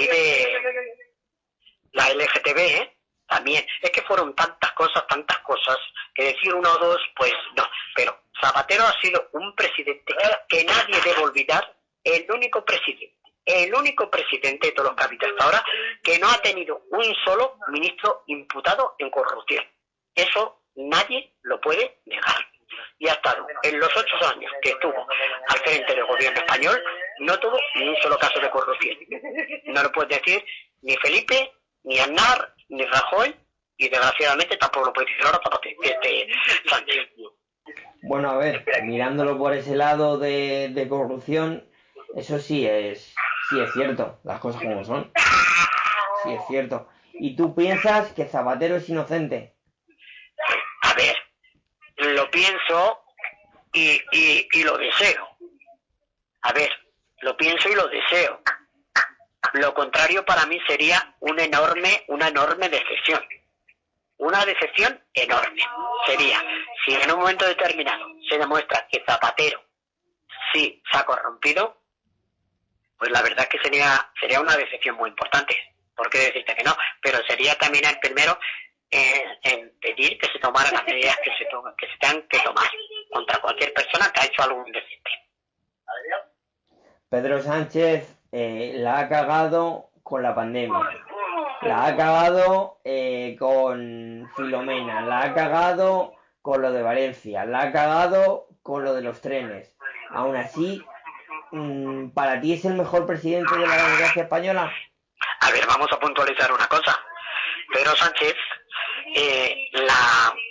de la LGTB, también. Es que fueron tantas cosas, que decir uno o dos, pues no. Pero Zapatero ha sido un presidente que nadie debe olvidar, el único presidente de todos los que ha habido hasta ahora que no ha tenido un solo ministro imputado en corrupción. Eso nadie lo puede negar. Y ha estado en los 8 años que estuvo al frente del gobierno español, no tuvo ni un solo caso de corrupción. No lo puede decir ni Felipe, ni Aznar, ni Rajoy, y desgraciadamente tampoco lo puede decir ahora Sánchez. Bueno, a ver, mirándolo por ese lado de corrupción, eso sí es cierto, las cosas como son. Sí es cierto. ¿Y tú piensas que Zapatero es inocente? A ver, lo pienso y lo deseo. A ver, lo pienso y lo deseo. Lo contrario para mí sería una enorme decepción. Una decepción enorme sería si en un momento determinado se demuestra que Zapatero sí se ha corrompido, pues la verdad es que sería una decepción muy importante. ¿Por qué decirte que no? Pero sería también el primero en pedir que se tomaran las medidas que se tengan que tomar contra cualquier persona que ha hecho algo indecente. Pedro Sánchez la ha cagado con la pandemia, la ha cagado con Filomena, la ha cagado con lo de Valencia, la ha cagado con lo de los trenes. Aún así, ¿para ti es el mejor presidente de la democracia española? A ver, vamos a puntualizar una cosa. Pedro Sánchez,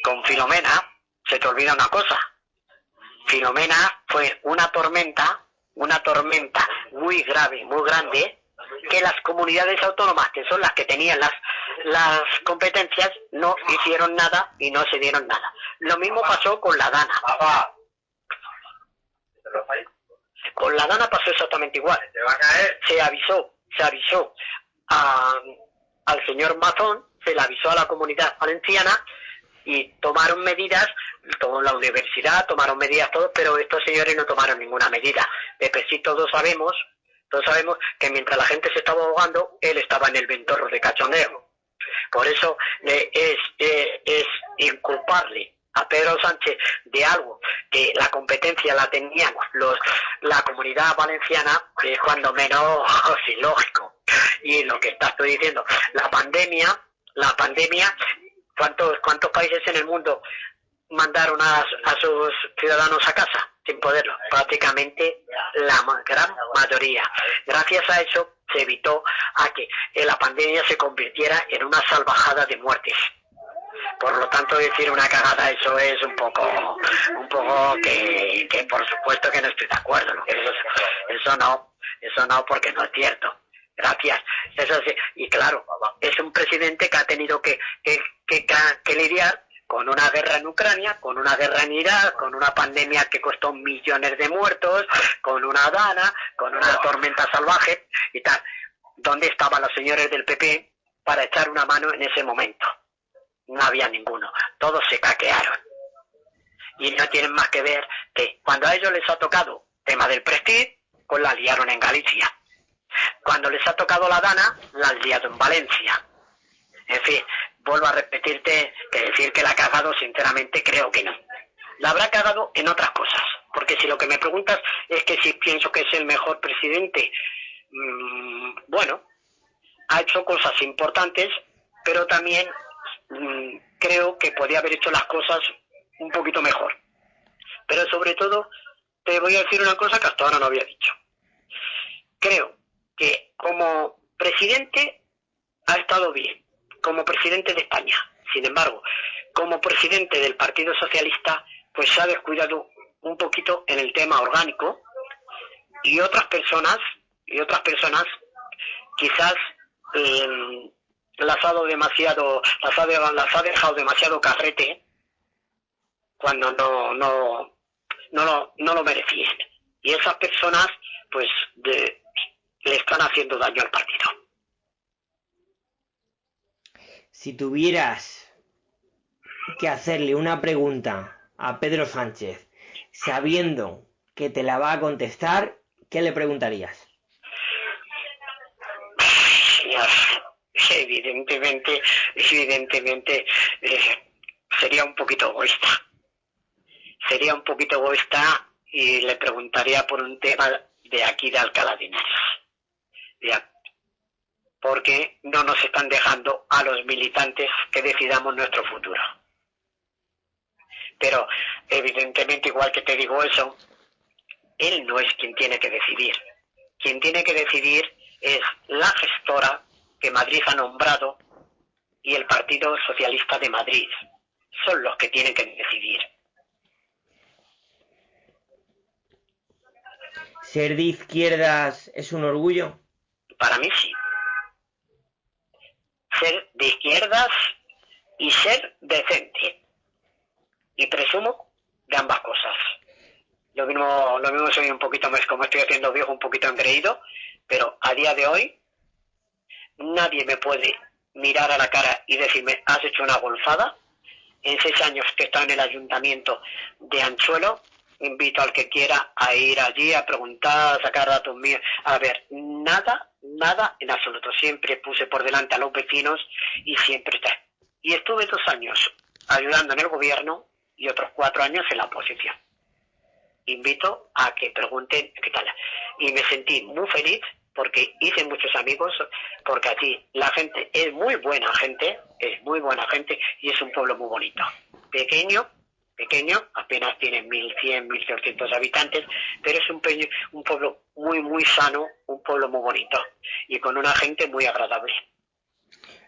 con Filomena, se te olvida una cosa. Filomena fue una tormenta muy grave, muy grande, que las comunidades autónomas, que son las que tenían las competencias, no hicieron nada y no se dieron nada. Lo mismo pasó con la Dana. Con la Dana pasó exactamente igual. Se avisó al señor Mazón, se le avisó a la comunidad valenciana y tomaron medidas, tomó la universidad, tomaron medidas todos, pero estos señores no tomaron ninguna medida. Pepe, sí, todos sabemos que mientras la gente se estaba ahogando, él estaba en el ventorro de cachondeo. Por eso es inculparle a Pedro Sánchez de algo que la competencia la tenían la comunidad valenciana, que es cuando menos ilógico. Y lo que estás tú diciendo, la pandemia, ¿cuántos países en el mundo mandaron a sus ciudadanos a casa sin poderlo? Prácticamente la gran mayoría. Gracias a eso se evitó a que la pandemia se convirtiera en una salvajada de muertes. Por lo tanto, decir una cagada, eso es un poco que por supuesto que no estoy de acuerdo. Eso no, porque no es cierto. Gracias. Eso sí. Y claro, es un presidente que ha tenido que lidiar con una guerra en Ucrania, con una guerra en Irak, con una pandemia que costó millones de muertos, con una Dana, con una tormenta salvaje y tal. ¿Dónde estaban los señores del PP para echar una mano en ese momento? No había ninguno. Todos se caquearon. Y no tienen más que ver que cuando a ellos les ha tocado tema del Prestige, pues la liaron en Galicia. Cuando les ha tocado la Dana, la han liado en Valencia. En fin, vuelvo a repetirte que decir que la ha cagado, sinceramente creo que no. La habrá cagado en otras cosas, porque si lo que me preguntas es que si pienso que es el mejor presidente, bueno, ha hecho cosas importantes, pero también creo que podía haber hecho las cosas un poquito mejor. Pero sobre todo, te voy a decir una cosa que hasta ahora no había dicho. Creo que como presidente ha estado bien, como presidente de España. Sin embargo, como presidente del Partido Socialista, pues se ha descuidado un poquito en el tema orgánico y otras personas quizás las ha dejado demasiado carrete cuando no lo merecían. Y esas personas pues le están haciendo daño al partido. Si tuvieras que hacerle una pregunta a Pedro Sánchez, sabiendo que te la va a contestar, ¿qué le preguntarías? Evidentemente sería un poquito egoísta y le preguntaría por un tema de aquí de Alcalá de Henares. Porque no nos están dejando a los militantes que decidamos nuestro futuro. Pero evidentemente, igual que te digo eso, él no es quien tiene que decidir. Quien tiene que decidir es la gestora que Madrid ha nombrado y el Partido Socialista de Madrid. Son los que tienen que decidir. ¿Ser de izquierdas es un orgullo? Para mí sí. Ser de izquierdas y ser decente. Y presumo de ambas cosas. Lo mismo soy un poquito más, como estoy haciendo viejo, un poquito engreído, pero a día de hoy nadie me puede mirar a la cara y decirme, has hecho una golfada. En 6 años que he estado en el ayuntamiento de Anchuelo, invito al que quiera a ir allí, a preguntar, a sacar datos míos. A ver, nada en absoluto. Siempre puse por delante a los vecinos y siempre está. Y estuve 2 años ayudando en el gobierno y otros 4 años en la oposición. Invito a que pregunten qué tal. Y me sentí muy feliz porque hice muchos amigos, porque aquí la gente es muy buena gente y es un pueblo muy bonito. Pequeño, apenas tiene 1.100, 1.300 habitantes, pero es un pueblo muy, muy sano, un pueblo muy bonito y con una gente muy agradable.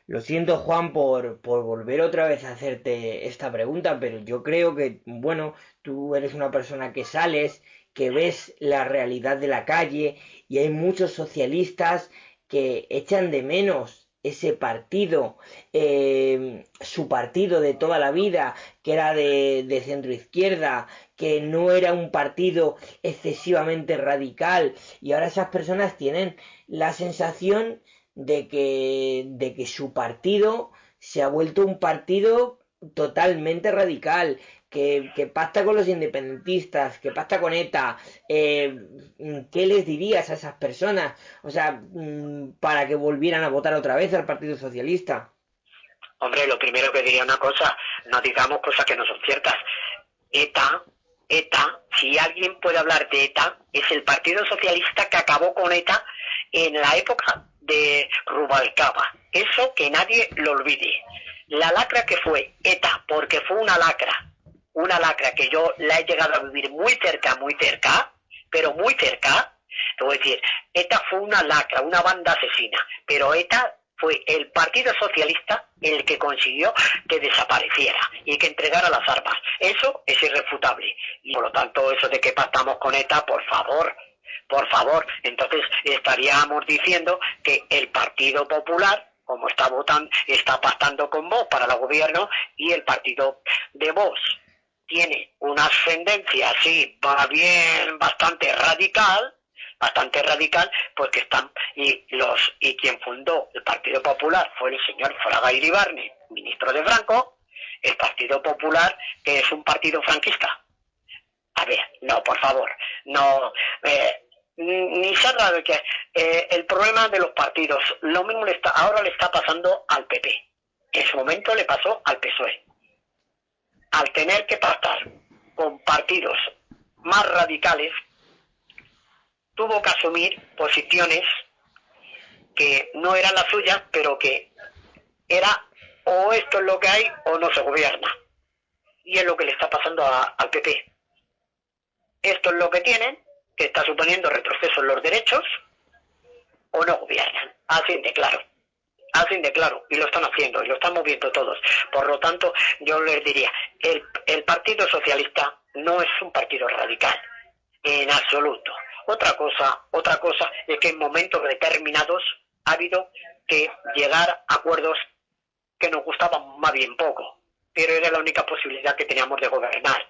Lo siento, Juan, por volver otra vez a hacerte esta pregunta, pero yo creo que, bueno, tú eres una persona que sales, que ves la realidad de la calle y hay muchos socialistas que echan de menos ese partido, su partido de toda la vida, que era de centro izquierda, que no era un partido excesivamente radical, y ahora esas personas tienen la sensación de que su partido se ha vuelto un partido totalmente radical, que pacta con los independentistas, que pacta con ETA. ¿Qué les dirías a esas personas? O sea, para que volvieran a votar otra vez al Partido Socialista. Hombre, lo primero que diría una cosa, no digamos cosas que no son ciertas. ETA, si alguien puede hablar de ETA, es el Partido Socialista que acabó con ETA en la época de Rubalcaba. Eso que nadie lo olvide. La lacra que fue ETA, porque fue una lacra que yo la he llegado a vivir muy cerca, pero muy cerca. Te voy a decir, ETA fue una lacra, una banda asesina, pero ETA fue el Partido Socialista el que consiguió que desapareciera y que entregara las armas. Eso es irrefutable. Y por lo tanto, eso de que pactamos con ETA, por favor, entonces estaríamos diciendo que el Partido Popular, como está pactando con Vox para el gobierno, y el partido de Vox tiene una ascendencia así, va bien, bastante radical, pues que están, y quien fundó el Partido Popular fue el señor Fraga Iribarne, ministro de Franco, el Partido Popular, que es un partido franquista. A ver, no, por favor, no, ni se ha dado que el problema de los partidos, lo mismo ahora le está pasando al PP, en su momento le pasó al PSOE. Al tener que pactar con partidos más radicales, tuvo que asumir posiciones que no eran las suyas, pero que era o esto es lo que hay o no se gobierna. Y es lo que le está pasando al PP. Esto es lo que tienen, que está suponiendo retroceso en los derechos, o no gobiernan. Así de claro, y lo están haciendo, y lo están moviendo todos. Por lo tanto, yo les diría, el Partido Socialista no es un partido radical, en absoluto. Otra cosa es que en momentos determinados ha habido que llegar a acuerdos que nos gustaban más bien poco, pero era la única posibilidad que teníamos de gobernar.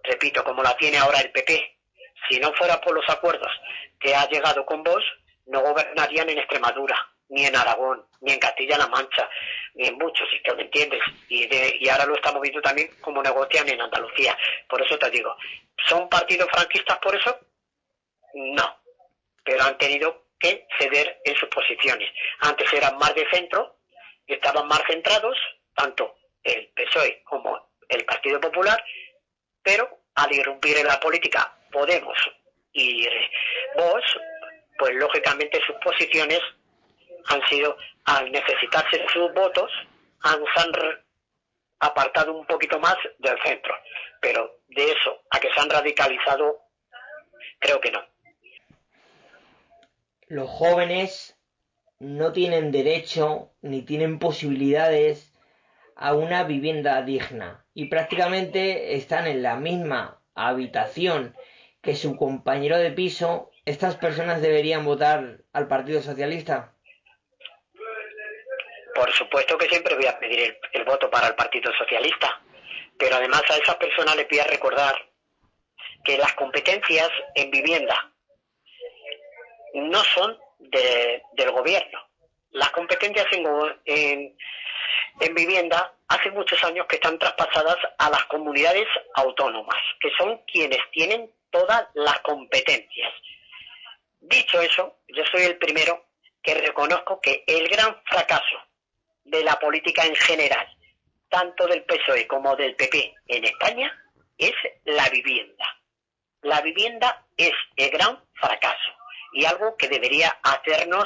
Repito, como la tiene ahora el PP. Si no fuera por los acuerdos que ha llegado con Vox, no gobernarían en Extremadura, ni en Aragón, ni en Castilla-La Mancha, ni en muchos sitios, ¿me entiendes? Y ahora lo estamos viendo también como negocian en Andalucía. Por eso te digo, ¿son partidos franquistas por eso? No, pero han tenido que ceder en sus posiciones. Antes eran más de centro, estaban más centrados, tanto el PSOE como el Partido Popular, pero al irrumpir en la política Podemos y Vox, pues lógicamente sus posiciones han sido, al necesitarse sus votos, se han apartado un poquito más del centro. Pero de eso a que se han radicalizado, creo que no. Los jóvenes no tienen derecho ni tienen posibilidades a una vivienda digna y prácticamente están en la misma habitación que su compañero de piso. ¿Estas personas deberían votar al Partido Socialista? Por supuesto que siempre voy a pedir el voto para el Partido Socialista, pero además a esas personas les voy a recordar que las competencias en vivienda no son del gobierno. Las competencias en vivienda hace muchos años que están traspasadas a las comunidades autónomas, que son quienes tienen todas las competencias. Dicho eso, yo soy el primero que reconozco que el gran fracaso de la política en general, tanto del PSOE como del PP en España, es la vivienda. La vivienda es el gran fracaso y algo que debería hacernos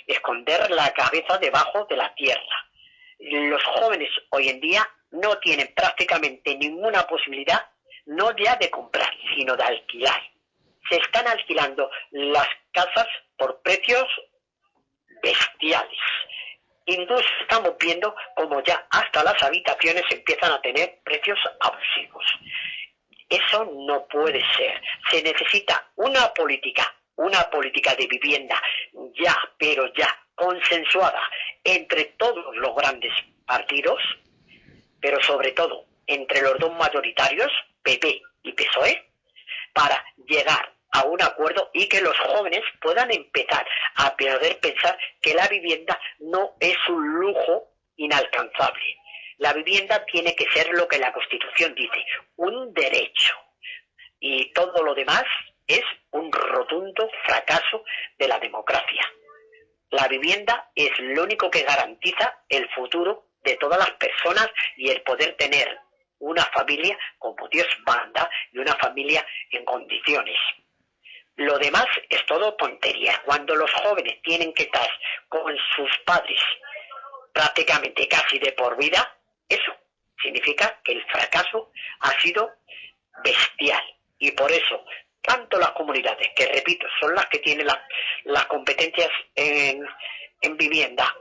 esconder la cabeza debajo de la tierra. Los jóvenes hoy en día no tienen prácticamente ninguna posibilidad, no ya de comprar, sino de alquilar. Se están alquilando las casas por precios bestiales. Incluso estamos viendo como ya hasta las habitaciones empiezan a tener precios abusivos. Eso no puede ser. Se necesita una política de vivienda ya, pero ya, consensuada entre todos los grandes partidos, pero sobre todo entre los dos mayoritarios, PP y PSOE, para llegar a un acuerdo y que los jóvenes puedan empezar a poder pensar que la vivienda no es un lujo inalcanzable. La vivienda tiene que ser lo que la Constitución dice, un derecho. Y todo lo demás es un rotundo fracaso de la democracia. La vivienda es lo único que garantiza el futuro de todas las personas y el poder tener una familia como Dios manda y una familia en condiciones. Lo demás es todo tontería. Cuando los jóvenes tienen que estar con sus padres prácticamente casi de por vida, eso significa que el fracaso ha sido bestial. Y por eso, tanto las comunidades, que repito, son las que tienen las competencias en vivienda,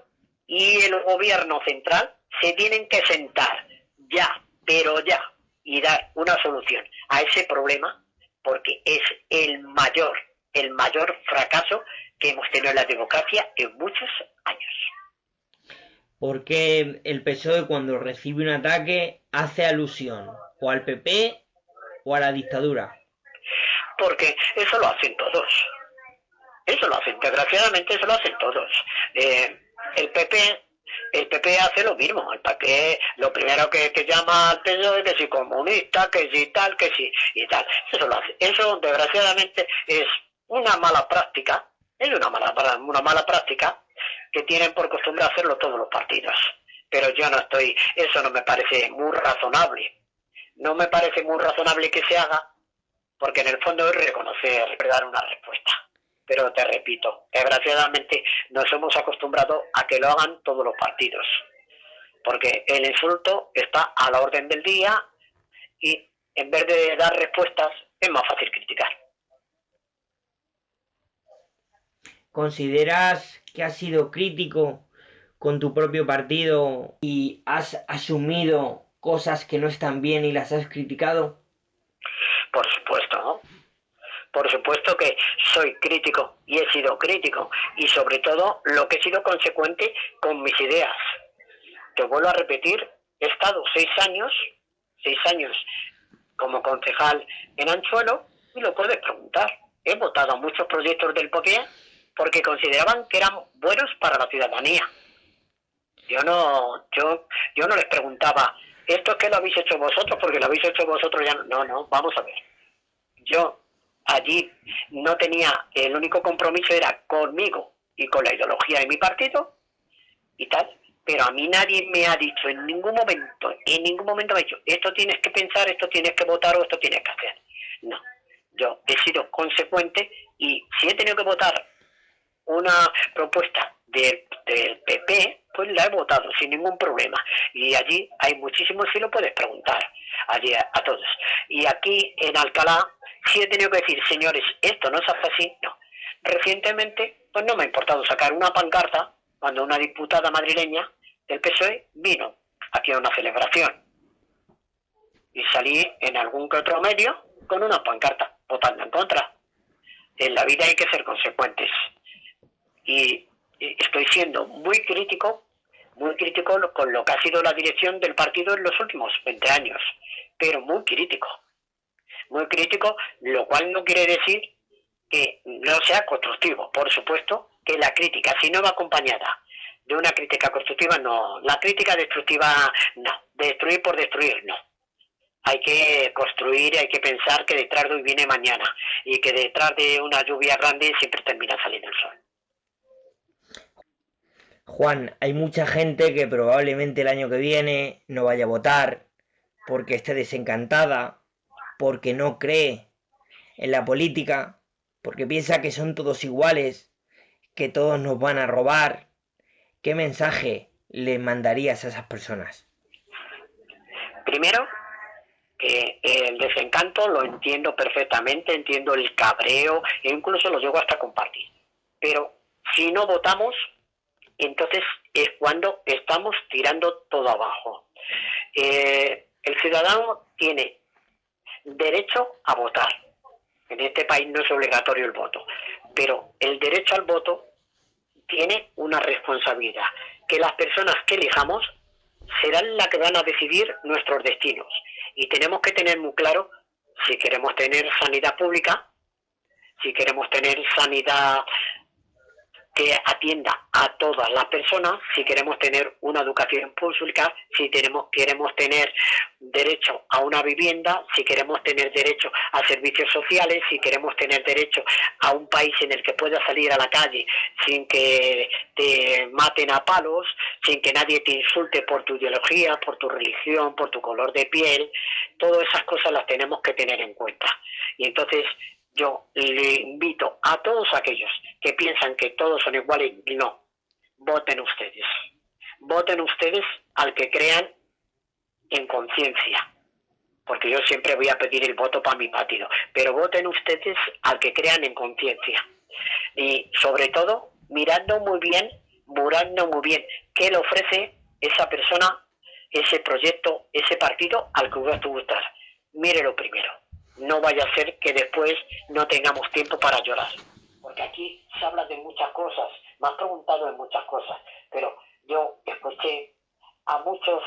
y el gobierno central, se tienen que sentar ya, pero ya, y dar una solución a ese problema, porque es el mayor fracaso que hemos tenido en la democracia en muchos años. Porque el PSOE, cuando recibe un ataque, hace alusión o al PP o a la dictadura? Porque eso lo hacen todos. Eso lo hacen, desgraciadamente eso lo hacen todos. El PP hace lo mismo. El PP lo primero que llama al PSOE, que si comunista, que si tal, que si y tal. Eso lo hace. Eso desgraciadamente es una mala práctica. Es una mala práctica que tienen por costumbre hacerlo todos los partidos. Pero eso no me parece muy razonable. No me parece muy razonable que se haga, porque en el fondo es reconocer, dar una respuesta. Pero te repito, desgraciadamente nos hemos acostumbrado a que lo hagan todos los partidos, porque el insulto está a la orden del día y en vez de dar respuestas es más fácil criticar. ¿Consideras que has sido crítico con tu propio partido y has asumido cosas que no están bien y las has criticado? Por supuesto, ¿no? Por supuesto que soy crítico y he sido crítico, y sobre todo lo que he sido consecuente con mis ideas. Te vuelvo a repetir, he estado 6 años como concejal en Anchuelo, y lo puedes preguntar. He votado a muchos proyectos del PP porque consideraban que eran buenos para la ciudadanía. Yo no les preguntaba, ¿esto es que lo habéis hecho vosotros? Porque lo habéis hecho vosotros ya. No, vamos a ver. Yo allí no tenía, el único compromiso era conmigo y con la ideología de mi partido y tal, pero a mí nadie me ha dicho en ningún momento me ha dicho, esto tienes que pensar, esto tienes que votar o esto tienes que hacer. No, yo he sido consecuente, y si he tenido que votar una propuesta del PP, pues la he votado sin ningún problema. Y allí hay muchísimos, si lo puedes preguntar, allí a todos. Y aquí en Alcalá, sí he tenido que decir, señores, esto no se hace así, no. Recientemente, pues no me ha importado sacar una pancarta cuando una diputada madrileña del PSOE vino aquí a una celebración. Y salí en algún que otro medio con una pancarta, votando en contra. En la vida hay que ser consecuentes. Y estoy siendo muy crítico con lo que ha sido la dirección del partido en los últimos 20 años, pero muy crítico. muy crítico, lo cual no quiere decir que no sea constructivo. Por supuesto que la crítica, si no va acompañada de una crítica constructiva, no. La crítica destructiva, no. Destruir por destruir, no. Hay que construir y hay que pensar que detrás de hoy viene mañana y que detrás de una lluvia grande siempre termina saliendo el sol. Juan, hay mucha gente que probablemente el año que viene no vaya a votar porque esté desencantada, porque no cree en la política, porque piensa que son todos iguales, que todos nos van a robar. ¿Qué mensaje le mandarías a esas personas? Primero, que el desencanto lo entiendo perfectamente, entiendo el cabreo e incluso lo llego hasta a compartir. Pero si no votamos, entonces es cuando estamos tirando todo abajo. El ciudadano tiene derecho a votar. En este país no es obligatorio el voto, pero el derecho al voto tiene una responsabilidad, que las personas que elijamos serán las que van a decidir nuestros destinos. Y tenemos que tener muy claro si queremos tener sanidad pública, si queremos tener sanidad que atienda a todas las personas, si queremos tener una educación pública, si queremos tener derecho a una vivienda, si queremos tener derecho a servicios sociales, si queremos tener derecho a un país en el que puedas salir a la calle sin que te maten a palos, sin que nadie te insulte por tu ideología, por tu religión, por tu color de piel. Todas esas cosas las tenemos que tener en cuenta. Y entonces yo le invito a todos aquellos que piensan que todos son iguales, no, voten ustedes. Voten ustedes al que crean en conciencia, porque yo siempre voy a pedir el voto para mi partido, pero voten ustedes al que crean en conciencia. Y sobre todo, mirando muy bien qué le ofrece esa persona, ese proyecto, ese partido al que vas a gustar. Mírelo primero. No vaya a ser que después no tengamos tiempo para llorar. Porque aquí se habla de muchas cosas, me has preguntado de muchas cosas, pero yo escuché a muchos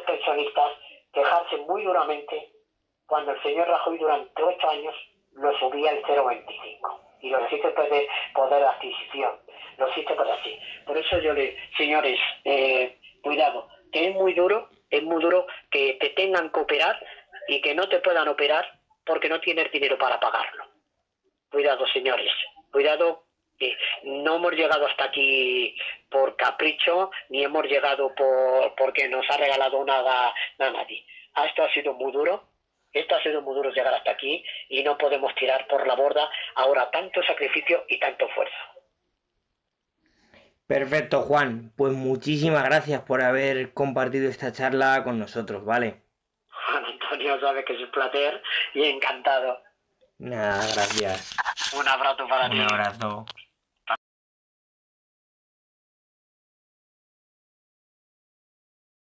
pensionistas quejarse muy duramente cuando el señor Rajoy durante 8 años lo subía al 0,25 y lo hizo de poder de adquisición, lo hizo por así. Por eso yo señores, cuidado, que es muy duro que te tengan que operar y que no te puedan operar porque no tienes dinero para pagarlo. Cuidado, señores, cuidado, que no hemos llegado hasta aquí por capricho, ni hemos llegado porque nos ha regalado nada a nadie. Esto ha sido muy duro llegar hasta aquí y no podemos tirar por la borda ahora tanto sacrificio y tanto esfuerzo. Perfecto, Juan. Pues muchísimas gracias por haber compartido esta charla con nosotros, ¿vale? Juan Antonio sabe que es un placer y encantado. Nada, gracias. Un abrazo para ti. Un abrazo.